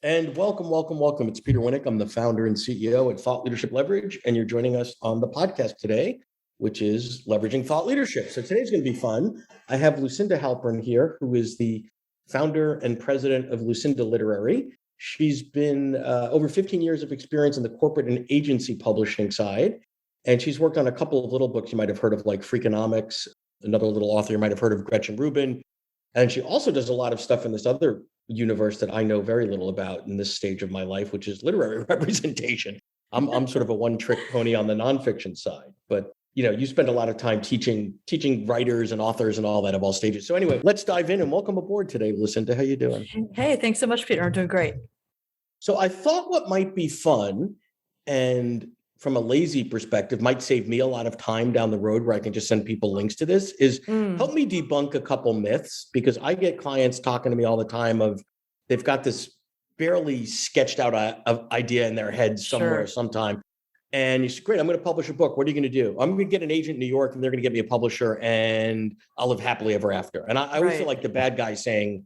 And welcome, welcome, welcome. It's Peter Winnick. I'm the founder and CEO at Thought Leadership Leverage, and you're joining us on the podcast today, which is Leveraging Thought Leadership. So today's going to be fun. I have Lucinda Halpern here, who is the founder and president of Lucinda Literary. She's been over 15 years of experience in the corporate and agency publishing side, and she's worked on a couple of little books you might have heard of, like Freakonomics. Another little author you might have heard of, Gretchen Rubin. And she also does a lot of stuff in this other universe that I know very little about in this stage of my life, which is literary representation. I'm sort of a one-trick pony on the nonfiction side, but you spend a lot of time teaching writers and authors and all that of all stages. So anyway, let's dive in and welcome aboard today, Lucinda. How you doing? Hey, thanks so much, Peter. I'm doing great. So I thought what might be fun, and from a lazy perspective, might save me a lot of time down the road where I can just send people links to this, is help me debunk a couple myths, because I get clients talking to me all the time of they've got this barely sketched out idea in their head somewhere, sometime. And you say, great, I'm going to publish a book. What are you going to do? I'm going to get an agent in New York and they're going to get me a publisher and I'll live happily ever after. And I always feel like the bad guy saying,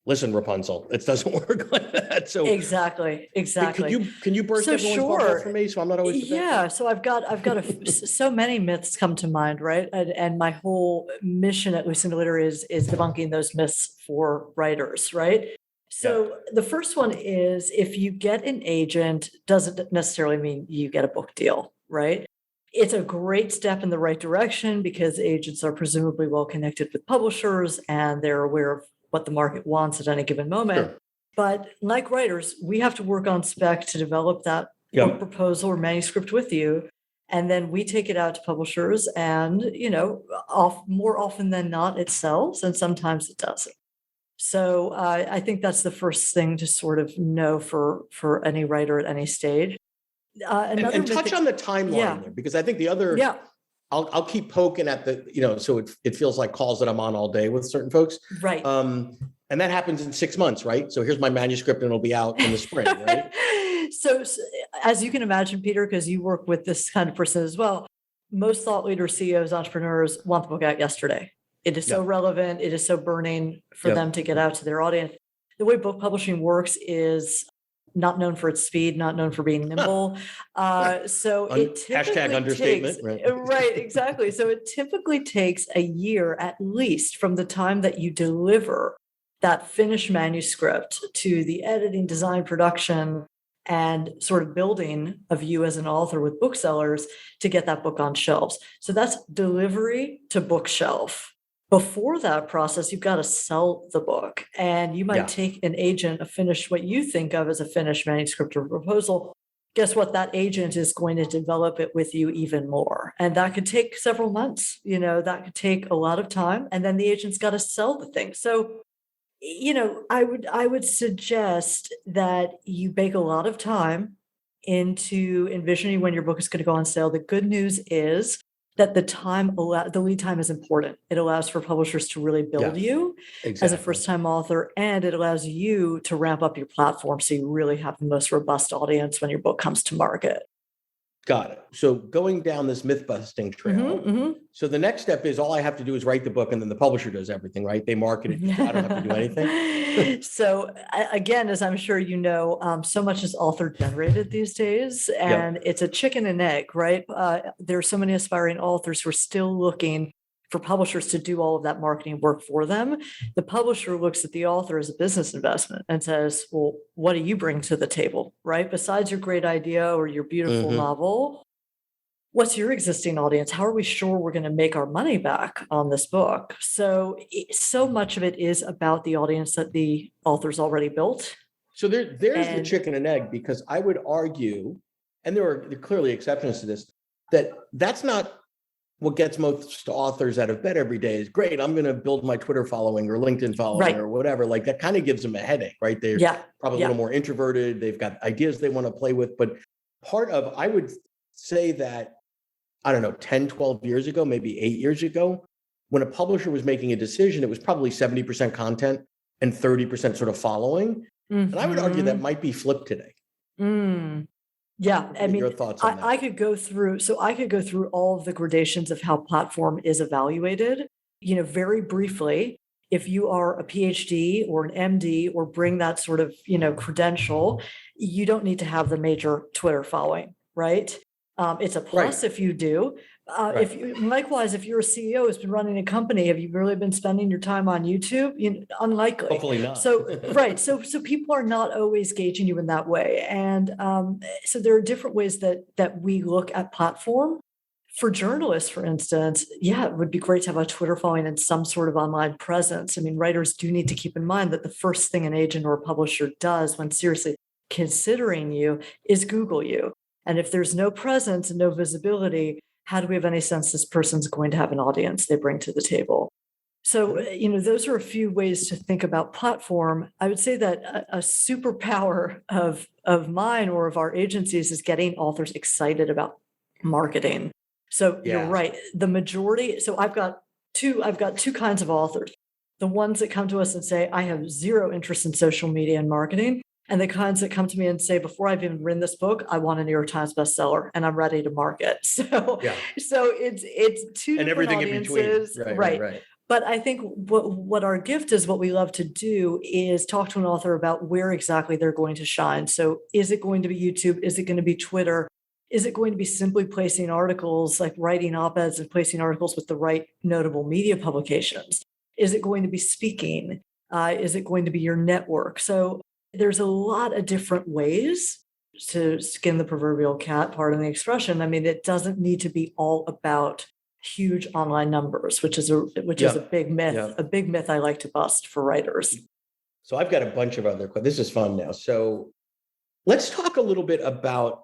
listen, Rapunzel, it doesn't work like that. So exactly. Can you burst everyone's bubble for me? So I'm not always the bad guy? So I've got so many myths come to mind, right? And my whole mission at Lucinda Literary is debunking those myths for writers, right? So the first one is, if you get an agent, doesn't necessarily mean you get a book deal, right? It's a great step in the right direction because agents are presumably well connected with publishers and they're aware of what the market wants at any given moment. Sure. But like writers, we have to work on spec to develop that book proposal or manuscript with you. And then we take it out to publishers and, more often than not, it sells and sometimes it doesn't. So I think that's the first thing to sort of know for any writer at any stage. And touch on the timeline there, because I think the other, I'll keep poking at the, so it feels like calls that I'm on all day with certain folks. Right. And that happens in 6 months, right? So here's my manuscript and it'll be out in the spring, right? So as you can imagine, Peter, because you work with this kind of person as well, most thought leaders, CEOs, entrepreneurs want the book out yesterday. It is so relevant. It is so burning for them to get out to their audience. The way book publishing works is not known for its speed, not known for being nimble. So it typically understatement, takes, right, exactly. So it typically takes a year at least from the time that you deliver that finished manuscript to the editing, design, production, and sort of building of you as an author with booksellers to get that book on shelves. So that's delivery to bookshelf. Before that process, you've got to sell the book, and you might take an agent, what you think of as a finished manuscript or proposal. Guess what? That agent is going to develop it with you even more. And that could take several months, that could take a lot of time. And then the agent's got to sell the thing. So, I would suggest that you bake a lot of time into envisioning when your book is going to go on sale. The good news is that the lead time is important. It allows for publishers to really build you as a first-time author, and it allows you to ramp up your platform so you really have the most robust audience when your book comes to market. Got it. So going down this myth-busting trail, so the next step is all I have to do is write the book and then the publisher does everything, right? They market it. I don't have to do anything. So again, as I'm sure you know, so much is author-generated these days, and it's a chicken and egg, right? There are so many aspiring authors who are still looking for publishers to do all of that marketing work for them. The publisher looks at the author as a business investment and says, well, what do you bring to the table, right? Besides your great idea or your beautiful novel, what's your existing audience? How are we sure we're going to make our money back on this book? So much of it is about the audience that the author's already built. So there's the chicken and egg, because I would argue, and there are clearly exceptions to this, that's not what gets most authors out of bed every day. Is great, I'm going to build my Twitter following or LinkedIn following or whatever. Like that kind of gives them a headache, right? They're probably a little more introverted. They've got ideas they want to play with. But I would say that, I don't know, 10, 12 years ago, maybe 8 years ago, when a publisher was making a decision, it was probably 70% content and 30% sort of following. And I would argue that might be flipped today. Yeah, I mean, your thoughts on that? I could go through all of the gradations of how platform is evaluated, very briefly. if you are a PhD or an MD or bring that sort of, credential, you don't need to have the major Twitter following, right? It's a plus Right. if you do. Right. Likewise, if you're a CEO who's been running a company, have you really been spending your time on YouTube? Unlikely. Hopefully not. So right, so people are not always gauging you in that way, and so there are different ways that we look at platform. For journalists, for instance, yeah, it would be great to have a Twitter following and some sort of online presence. I mean, writers do need to keep in mind that the first thing an agent or a publisher does when seriously considering you is Google you. And if there's no presence and no visibility, how do we have any sense this person's going to have an audience they bring to the table? So, those are a few ways to think about platform. I would say that a superpower of mine or of our agencies is getting authors excited about marketing. So you're Yeah. right. The majority, so I've got two kinds of authors. The ones that come to us and say, I have zero interest in social media and marketing. And the kinds that come to me and say, before I've even written this book, I want a New York Times bestseller and I'm ready to market. So, Yeah. so it's two And different everything in between. audiences. Right. But I think what our gift is, what we love to do is talk to an author about where exactly they're going to shine. So is it going to be YouTube? Is it going to be Twitter? Is it going to be simply placing articles, like writing op-eds and placing articles with the right notable media publications? Is it going to be speaking? Is it going to be your network? So there's a lot of different ways to skin the proverbial cat, pardon the expression. I mean, it doesn't need to be all about huge online numbers, which is a big myth, Yeah. a big myth I like to bust for writers. So I've got a bunch of other questions. This is fun now. So let's talk a little bit about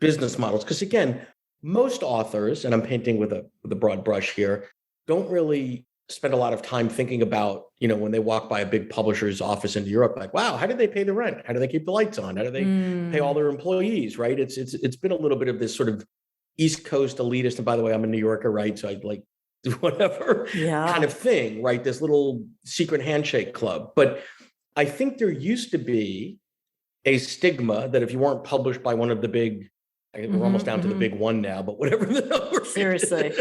business models, because again, most authors, and I'm painting with a broad brush here, don't really spend a lot of time thinking about, when they walk by a big publisher's office in Europe, like, wow, how do they pay the rent? How do they keep the lights on? How do they pay all their employees? Right? It's been a little bit of this sort of East Coast elitist, and by the way, I'm a New Yorker, right? So I like do whatever kind of thing, right? This little secret handshake club. But I think there used to be a stigma that if you weren't published by one of the big, we're almost down to the big one now, but whatever the number Seriously.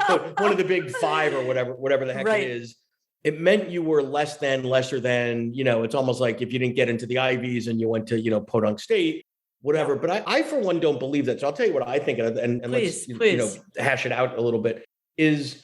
but one of the big five or whatever the heck it is, it meant you were lesser than, it's almost like if you didn't get into the Ivies and you went to, Podunk State, whatever. Yeah. But I, for one, don't believe that. So I'll tell you what I think, and please. let's, hash it out a little bit, is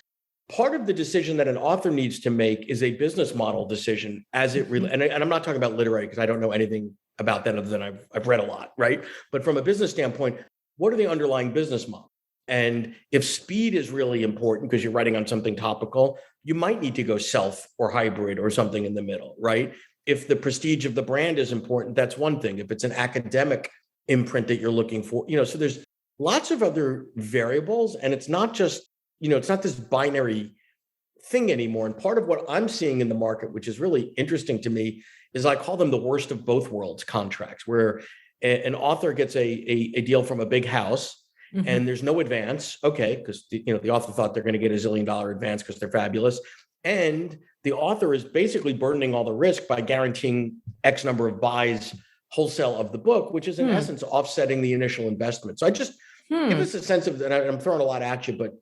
part of the decision that an author needs to make is a business model decision as it really, and I'm not talking about literary because I don't know anything about that other than I've read a lot, right? But from a business standpoint, what are the underlying business models? And if speed is really important because you're writing on something topical, you might need to go self or hybrid or something in the middle, right? If the prestige of the brand is important, that's one thing. If it's an academic imprint that you're looking for, so there's lots of other variables, and it's not just, it's not this binary thing anymore. And part of what I'm seeing in the market, which is really interesting to me, is I call them the worst of both worlds contracts, where an author gets a deal from a big house and there's no advance. Okay, because the author thought they're going to get $1 zillion advance because they're fabulous. And the author is basically burdening all the risk by guaranteeing X number of buys wholesale of the book, which is in essence offsetting the initial investment. So I just give us a sense of, and I'm throwing a lot at you, but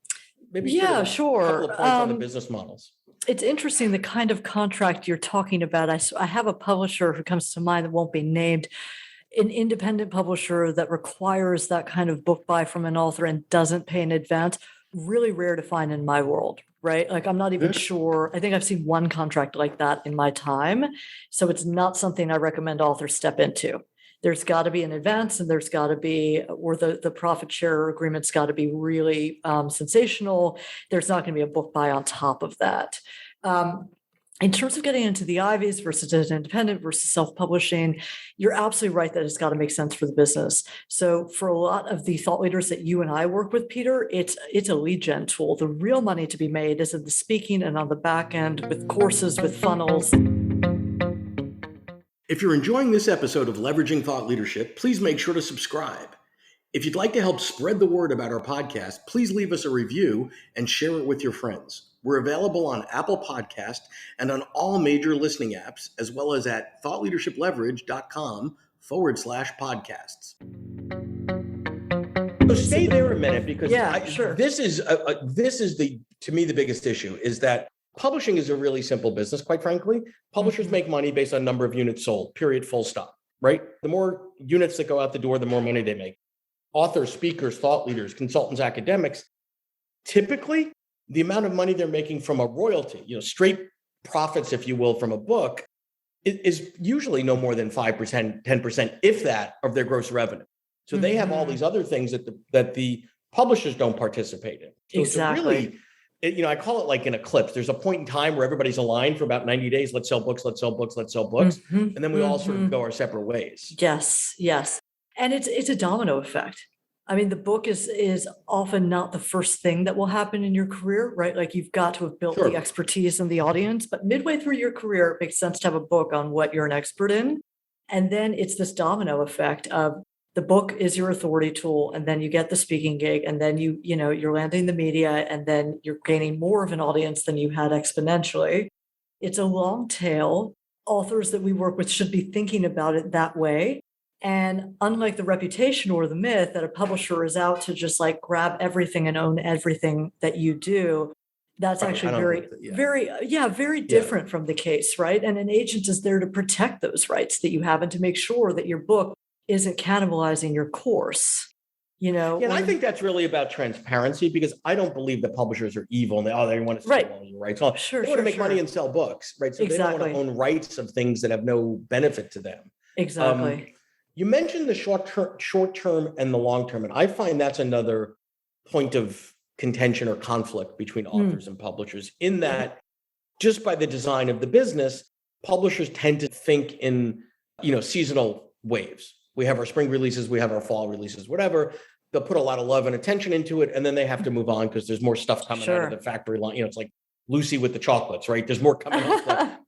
maybe sure. a couple of points on the business models. It's interesting the kind of contract you're talking about. I have a publisher who comes to mind that won't be named, an independent publisher that requires that kind of book buy from an author and doesn't pay in advance. Really rare to find in my world, right? Like I'm not even sure. I think I've seen one contract like that in my time. So it's not something I recommend authors step into. There's got to be an advance, and there's got to be, or the profit share agreement's got to be really sensational. There's not going to be a book buy on top of that. In terms of getting into the Ivies versus independent versus self-publishing, you're absolutely right that it's got to make sense for the business. So for a lot of the thought leaders that you and I work with, Peter, it's a lead gen tool. The real money to be made is in the speaking and on the back end with courses, with funnels. If you're enjoying this episode of Leveraging Thought Leadership, please make sure to subscribe. If you'd like to help spread the word about our podcast, please leave us a review and share it with your friends. We're available on Apple Podcast and on all major listening apps, as well as at thoughtleadershipleverage.com/podcasts. So stay there a minute, because sure. This is to me, the biggest issue is that publishing is a really simple business, quite frankly. Publishers make money based on number of units sold, period, full stop, right? The more units that go out the door, the more money they make. Authors, speakers, thought leaders, consultants, academics, typically the amount of money they're making from a royalty, straight profits, if you will, from a book is usually no more than 5%, 10%, if that, of their gross revenue. So they have all these other things that the publishers don't participate in. So Exactly. it's I call it like an eclipse. There's a point in time where everybody's aligned for about 90 days. Let's sell books, let's sell books, let's sell books. And then we all sort of go our separate ways. Yes, yes. And it's a domino effect. I mean, the book is often not the first thing that will happen in your career, right? Like you've got to have built the expertise in the audience, but midway through your career, it makes sense to have a book on what you're an expert in. And then it's this domino effect of the book is your authority tool, and then you get the speaking gig, and then you're landing the media, and then you're gaining more of an audience than you had exponentially. It's a long tail. Authors that we work with should be thinking about it that way. And unlike the reputation or the myth that a publisher is out to just like grab everything and own everything that you do, that's actually very different from the case, right? And an agent is there to protect those rights that you have and to make sure that your book isn't cannibalizing your course. Yeah, and I think that's really about transparency, because I don't believe that publishers are evil and they want to sell all your rights. They want to make money and sell books, right? So they don't want to own rights of things that have no benefit to them. Exactly. You mentioned the short term and the long term, and I find that's another point of contention or conflict between authors and publishers, in that just by the design of the business, publishers tend to think in seasonal waves. We have our spring releases, we have our fall releases, whatever. They'll put a lot of love and attention into it, and then they have to move on because there's more stuff coming out of the factory line. It's like Lucy with the chocolates, right? There's more coming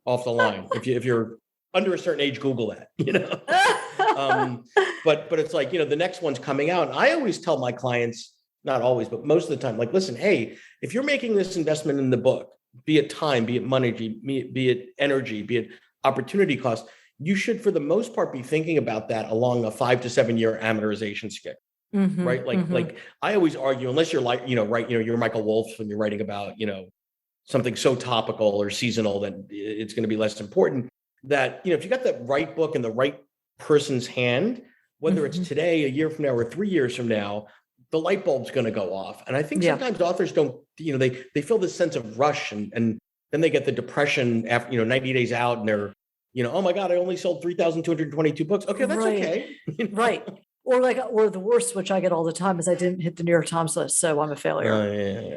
off the line. If you're under a certain age, Google that. But it's like the next one's coming out. And I always tell my clients, not always, but most of the time, like, listen, hey, if you're making this investment in the book, be it time, be it money, be it energy, be it opportunity cost, you should, for the most part, be thinking about that along a 5 to 7 year amortization scale, right? Like I always argue, unless you're like, you're Michael Wolff and you're writing about, something so topical or seasonal that it's going to be less important, that, if you got the right book in the right person's hand, whether it's today, a year from now, or 3 years from now, the light bulb's going to go off. And I think sometimes authors don't, they feel this sense of rush, and then they get the depression after, 90 days out, and they're, oh my God, I only sold 3,222 books. Okay, that's okay. Right. Or the worst, which I get all the time, is I didn't hit the New York Times list, so I'm a failure.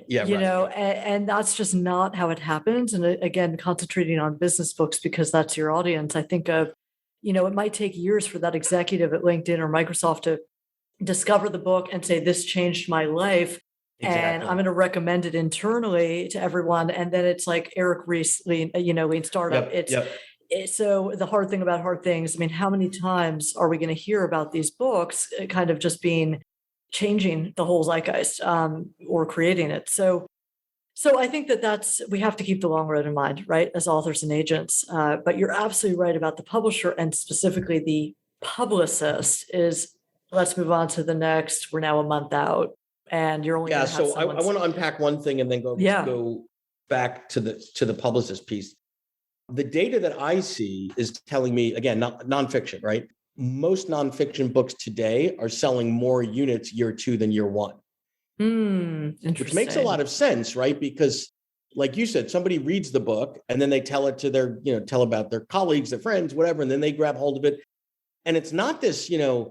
And that's just not how it happens. And again, concentrating on business books because that's your audience. I think of, it might take years for that executive at LinkedIn or Microsoft to discover the book and say, this changed my life. Exactly. And I'm going to recommend it internally to everyone. And then it's like Eric Ries, Lean Startup. So the hard thing about hard things, I mean, how many times are we going to hear about these books kind of just changing the whole zeitgeist or creating it? So I think we have to keep the long road in mind, right, as authors and agents. But you're absolutely right about the publisher, and specifically the publicist is, let's move on to the next. We're now a month out, and you're only so I want to unpack one thing and then go back to the publicist piece. The data that I see is telling me, again, nonfiction, right? Most nonfiction books today are selling more units year 2 than year 1. Which makes a lot of sense, right? Because like you said, somebody reads the book and then they tell it to tell about their colleagues, their friends, whatever, and then they grab hold of it. And it's not this, there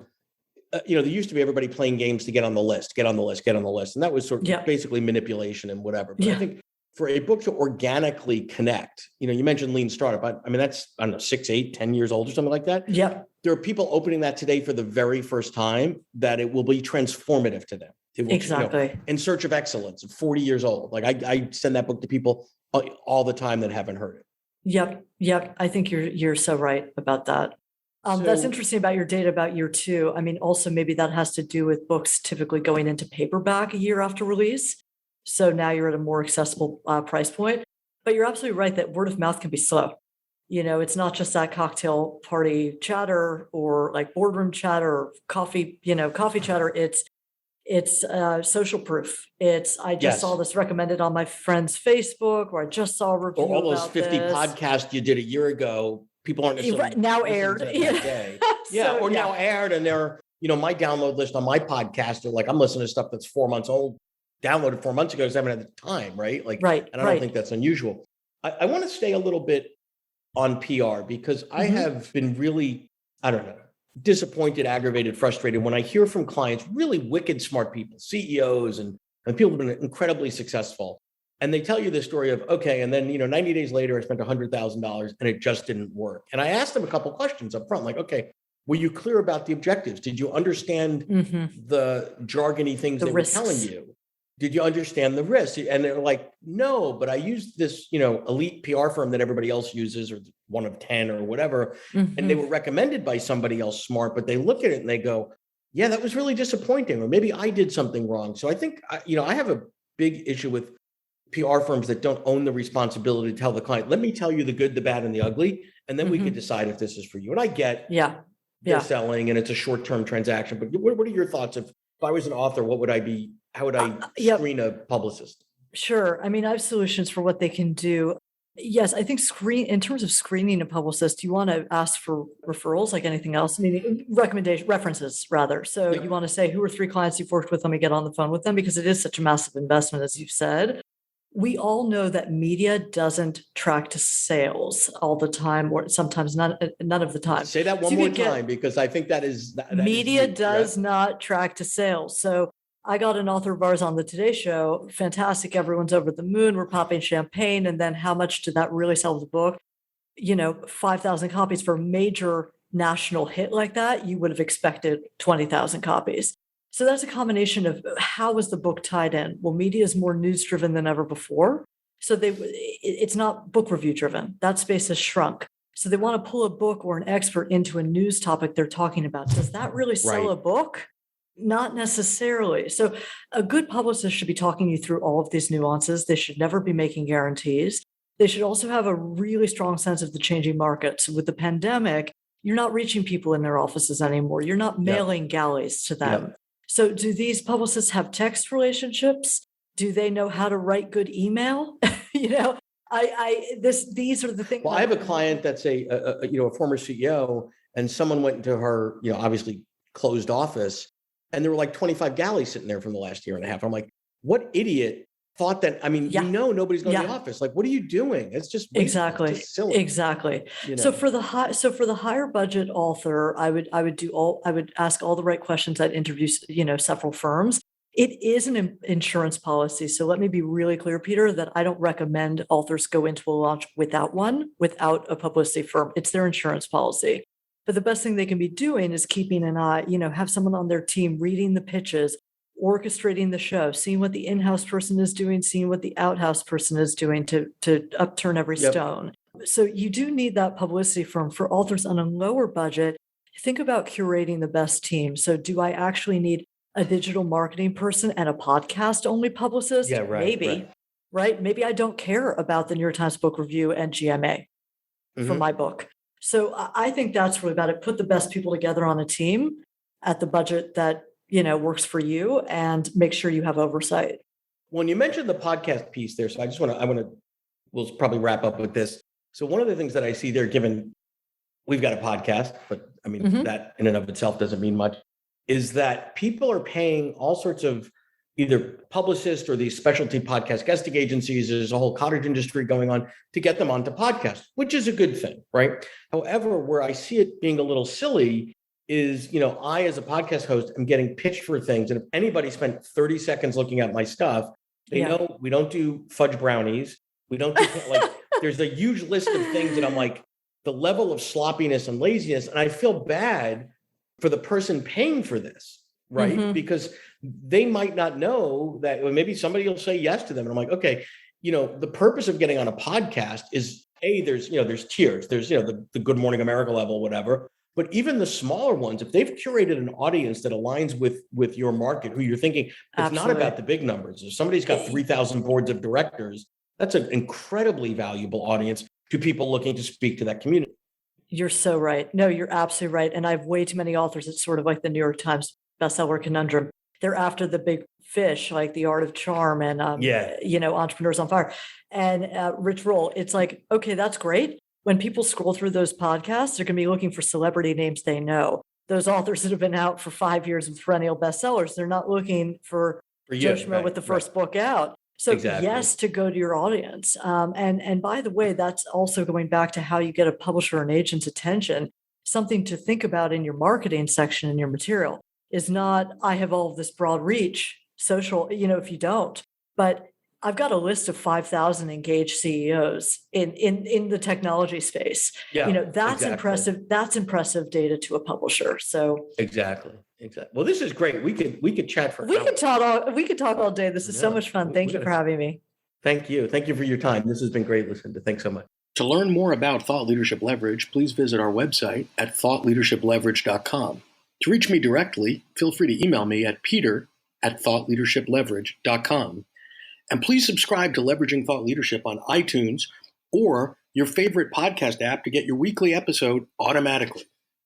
used to be everybody playing games to get on the list. And that was sort of basically manipulation and whatever. But I think for a book to organically connect, you mentioned Lean Startup. I mean, that's, I don't know, 6, 8, 10 years old or something like that. Yeah. There are people opening that today for the very first time that it will be transformative to them. Exactly. In Search of Excellence, 40 years old. Like I send that book to people all the time that haven't heard it. Yep. I think you're so right about that. That's interesting about your data about year 2. I mean, also maybe that has to do with books typically going into paperback a year after release. So now you're at a more accessible price point. But you're absolutely right that word of mouth can be slow. It's not just that cocktail party chatter or like boardroom chatter or coffee chatter. It's social proof. It's, I just saw Yes. this recommended on my friend's Facebook, or I just saw a Or review all those about 50 this. podcasts you did a year ago, people aren't necessarily Now listening aired. to them Yeah. that day. Yeah, So, or yeah. now aired, and they're, my download list on my podcast are like, I'm listening to stuff that's 4 months old, downloaded 4 months ago, because I haven't had the time, right? Like, Right, and I don't right. think that's unusual. I want to stay a little bit on PR because I have been really, I don't know, disappointed, aggravated, frustrated when I hear from clients, really wicked smart people, CEOs and people who've been incredibly successful. And they tell you the story of, okay, and then, 90 days later, I spent $100,000 and it just didn't work. And I asked them a couple of questions up front, like, okay, were you clear about the objectives? Did you understand the jargony things The they were telling risks. you? Did you understand the risks? And they're like, no, but I used this, elite PR firm that everybody else uses, or one of 10 or whatever. And they were recommended by somebody else smart, but they look at it and they go, yeah, that was really disappointing. Or maybe I did something wrong. So I think, I have a big issue with PR firms that don't own the responsibility to tell the client, let me tell you the good, the bad, and the ugly, and then we could decide if this is for you. And I get Yeah. they're selling and it's a short-term transaction, but what are your thoughts? If I was an author, how would I Yep. screen a publicist? Sure. I mean, I have solutions for what they can do. Yes, I think in terms of screening a publicist, you want to ask for referrals like anything else, meaning references rather. So Yep. you want to say, who are 3 clients you've worked with? Let me get on the phone with them, because it is such a massive investment, as you've said. We all know that media doesn't track to sales all the time, or sometimes none of the time. Say that one more time, because I think that is Media huge. does not track to sales. So I got an author of ours on the Today Show. Fantastic. Everyone's over the moon. We're popping champagne. And then how much did that really sell the book? 5,000 copies for a major national hit like that. You would have expected 20,000 copies. So that's a combination of how was the book tied in? Well, media is more news driven than ever before. So it's not book review driven. That space has shrunk. So they want to pull a book or an expert into a news topic they're talking about. Does that really sell Right. a book? Not necessarily. So a good publicist should be talking you through all of these nuances. They should never be making guarantees. They should also have a really strong sense of the changing markets. With the pandemic, you're not reaching people in their offices anymore. You're not mailing galleys to them. Yep. So do these publicists have text relationships? Do they know how to write good email? These are the things. Well, I have a client that's a former CEO, and someone went into her, obviously closed office, and there were like 25 galleys sitting there from the last year and a half. I'm like, what idiot thought that? I mean, nobody's going to the office. Like, what are you doing? It's just wasteful. Exactly. It's just silly. Exactly. So for the higher budget author, I would ask all the right questions. I'd interview, several firms. It is an insurance policy. So let me be really clear, Peter, that I don't recommend authors go into a launch without a publicity firm. It's their insurance policy. But the best thing they can be doing is keeping an eye, have someone on their team reading the pitches, orchestrating the show, seeing what the in-house person is doing, seeing what the out-house person is doing to upturn every stone. So you do need that publicity firm. For authors on a lower budget, think about curating the best team. So do I actually need a digital marketing person and a podcast-only publicist? Yeah, right. Maybe, right? Maybe I don't care about the New York Times Book Review and GMA for my book. So I think that's really about it. Put the best people together on a team at the budget that, works for you, and make sure you have oversight. When you mentioned the podcast piece there, so we'll probably wrap up with this. So one of the things that I see there, given we've got a podcast, but I mean, that in and of itself doesn't mean much, is that people are paying all sorts of either publicists or these specialty podcast guesting agencies. There's a whole cottage industry going on to get them onto podcasts, which is a good thing, right? However, where I see it being a little silly is, I, as a podcast host, am getting pitched for things. And if anybody spent 30 seconds looking at my stuff, they know we don't do fudge brownies. We don't do there's a huge list of things that I'm like, the level of sloppiness and laziness. And I feel bad for the person paying for this, right? Because they might not know that, or maybe somebody will say yes to them. And I'm like, okay, the purpose of getting on a podcast is there's tiers, there's, the Good Morning America level, whatever. But even the smaller ones, if they've curated an audience that aligns with your market, who you're thinking, it's not about the big numbers. If somebody's got 3,000 boards of directors, that's an incredibly valuable audience to people looking to speak to that community. You're so right. No, you're absolutely right. And I have way too many authors. It's sort of like the New York Times bestseller conundrum. they're after the big fish, like The Art of Charm and, Yeah. Entrepreneurs on Fire and Rich Roll. It's like, okay, that's great. When people scroll through those podcasts, they're going to be looking for celebrity names they know. Those authors that have been out for 5 years with perennial bestsellers, they're not looking for Joe Schmo right, with the first book out. So Exactly. yes, to go to your audience. And by the way, that's also going back to how you get a publisher and agent's attention. Something to think about in your marketing section in your material is not, I have all of this broad reach, social, if you don't, but I've got a list of 5,000 engaged CEOs in the technology space. Yeah, That's exactly. impressive. That's impressive data to a publisher. So Exactly. Well, this is great. We could chat for hours. we could talk all day. This is so much fun. Thank you for having me. Thank you. Thank you for your time. This has been great, Lucinda. Thanks so much. To learn more about Thought Leadership Leverage, please visit our website at thoughtleadershipleverage.com. To reach me directly, feel free to email me at peter@thoughtleadershipleverage.com. And please subscribe to Leveraging Thought Leadership on iTunes or your favorite podcast app to get your weekly episode automatically.